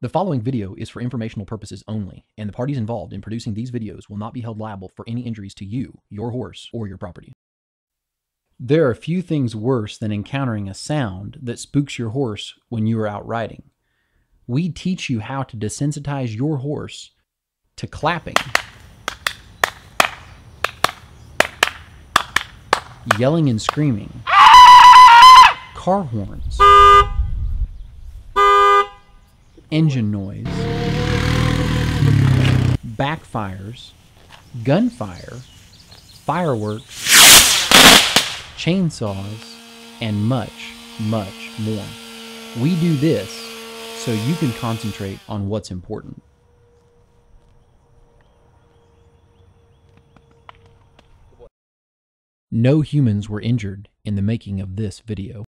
The following video is for informational purposes only, and the parties involved in producing these videos will not be held liable for any injuries to you, your horse, or your property. There are few things worse than encountering a sound that spooks your horse when you are out riding. We teach you how to desensitize your horse to clapping, yelling and screaming, car horns, engine noise, backfires, gunfire, fireworks, chainsaws, and much, much more. We do this so you can concentrate on what's important. No humans were injured in the making of this video.